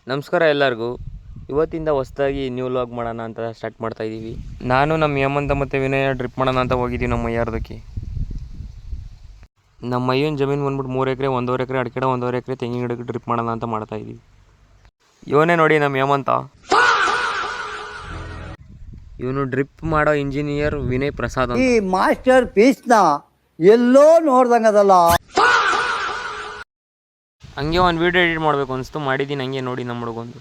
ನಮಸ್ಕಾರ ಎಲ್ಲರಿಗೂ. ಇವತ್ತಿಂದ ಹೊಸದಾಗಿ ನ್ಯೂ ಲಾಗ್ ಮಾಡೋಣ ಅಂತ ಸ್ಟಾರ್ಟ್ ಮಾಡ್ತಾಯಿದ್ದೀವಿ. ನಾನು ನಮ್ಮ ಹೇಮಂತ ಮತ್ತು ವಿನಯ ಡ್ರಿಪ್ ಮಾಡೋಣ ಅಂತ ಹೋಗಿದ್ದೀವಿ ನಮ್ಮ ಮೈಯಾರ್ದಕ್ಕೆ. ನಮ್ಮ ಮೈಯನ ಜಮೀನು ಬಂದ್ಬಿಟ್ಟು 3 ಎಕರೆ, 1.5 ಎಕರೆ ಅಡಿಕೆ, 1.5 ಎಕರೆ ತೆಂಗಿನ ಗಿಡಕ್ಕೆ ಡ್ರಿಪ್ ಮಾಡೋಣ ಅಂತ ಮಾಡ್ತಾಯಿದ್ದೀವಿ. ಇವನೇ ನೋಡಿ ನಮ್ಮ ಹೇಮಂತ. ಇವನು ಡ್ರಿಪ್ ಮಾಡೋ ಇಂಜಿನಿಯರ್ ವಿನಯ್ ಪ್ರಸಾದ್ ಅಂತ. ಈ ಮಾಸ್ಟರ್ ಪೀಸ್ನ ಎಲ್ಲೋ ನೋಡ್ದಂಗದಲ್ಲ. ಹಂಗೆ ಒಂದು ವೀಡಿಯೋ ಎಡಿಟ್ ಮಾಡಬೇಕು ಅನಿಸ್ತು, ಮಾಡಿದ್ದೀನಿ. ಹಂಗೆ ನೋಡಿ ನಮ್ಮ ಹುಡುಗೊಂದು.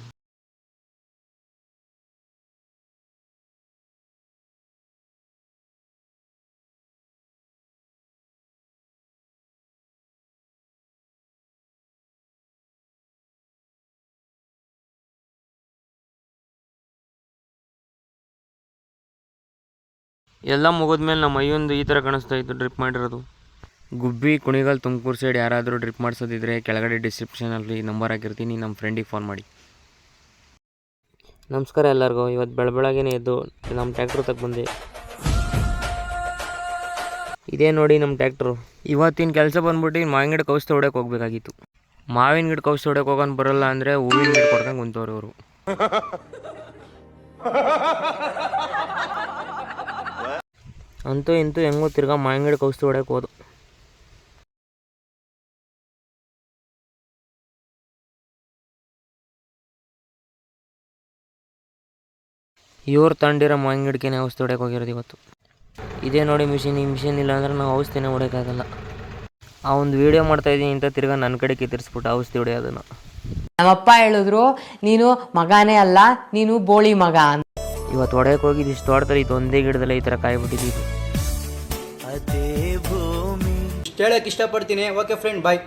ಎಲ್ಲ ಮುಗಿದ್ಮೇಲೆ ನಮ್ಮ ಅಯ್ಯೊಂದು ಈ ಥರ ಕಾಣಿಸ್ತಾ ಇತ್ತು ಡ್ರಿಪ್ ಮಾಡಿರೋದು. ಗುಬ್ಬಿ, ಕುಣಿಗಲ್, ತುಮಕೂರು ಸೈಡ್ ಯಾರಾದರೂ ಡ್ರಿಪ್ ಮಾಡಿಸೋದಿದ್ರೆ ಕೆಳಗಡೆ ಡಿಸ್ಕ್ರಿಪ್ಷನಲ್ಲಿ ನಂಬರ್ ಹಾಕಿರ್ತೀನಿ, ನಮ್ಮ ಫ್ರೆಂಡಿಗೆ ಫೋನ್ ಮಾಡಿ. ನಮಸ್ಕಾರ ಎಲ್ಲರಿಗೂ. ಇವತ್ತು ಬೆಳಗ್ಗೆನೇ ಎದ್ದು ನಮ್ಮ ಟ್ಯಾಕ್ಟ್ರು ತಗೊಂಡ್ಬಂದೆ. ಇದೇ ನೋಡಿ ನಮ್ಮ ಟ್ಯಾಕ್ಟ್ರು. ಇವತ್ತಿನ ಕೆಲಸ ಬಂದ್ಬಿಟ್ಟು ಮಾವಿನ ಗಿಡಕ್ಕೆ ಔಷಧಿ ಹೊಡ್ಯಕ್ಕೆ ಹೋಗ್ಬೇಕಾಗಿತ್ತು. ಮಾವಿನ ಗಿಡಕ್ಕೆ ಔಷಧಿ ಹೊಡ್ಯಕ್ಕೆ ಹೋಗೋಣ ಬರೋಲ್ಲ ಅಂದರೆ ಹೂವಿನ ಗಿಡ ಕೊಡ್ದಂಗೆ ಕುಂತವ್ರು ಅವರು. ಅಂತೂ ಇಂತೂ ಹೆಂಗೋ ತಿರ್ಗಾ ಮಾವಿನ ಗಿಡಕ್ಕೆ ಔಷಧಿ ಹೊಡ್ಯಕ್ಕೆ ಹೋದು. ಇವ್ರು ತಂಡಿರೋ ಮಾವಿನ ಗಿಡಕ್ಕೆ ಔಷಧಿ ಹೊಡ್ಯಕ್ಕೆ ಹೋಗಿರೋದು ಇವತ್ತು. ಇದೇ ನೋಡಿ ಮಿಷಿನ್. ಈ ಮಿಷಿನ್ ಇಲ್ಲ ಅಂದರೆ ನಾವು ಔಷಧಿನೇ ಹೊಡ್ಯೋಕ್ಕಾಗಲ್ಲ. ಆ ಒಂದು ವೀಡಿಯೋ ಮಾಡ್ತಾಯಿದ್ದೀನಿ ಅಂತ ತಿರ್ಗಾ ನನ್ನ ಕಡೆಗೆ ತಿರ್ಸ್ಬಿಟ್ಟು ಔಷಧಿ ಹೊಡೆಯೋದನ್ನು. ನಮ್ಮಪ್ಪ ಹೇಳಿದ್ರು, ನೀನು ಮಗನೇ ಅಲ್ಲ, ನೀನು ಬೋಳಿ ಮಗ ಅಂತ. ಇವತ್ತು ಹೊಡೆಯಕ್ಕೆ ಹೋಗಿದ್ದು ಇಷ್ಟು ಹೊಡ್ತಾರೆ, ಇದು ಒಂದೇ ಗಿಡದಲ್ಲೇ ಈ ಥರ ಕಾಯ್ಬಿಟ್ಟಿದ್ದು. ಇಷ್ಟು ಹೇಳಕ್ಕೆ ಇಷ್ಟಪಡ್ತೀನಿ. ಓಕೆ ಫ್ರೆಂಡ್, ಬಾಯ್.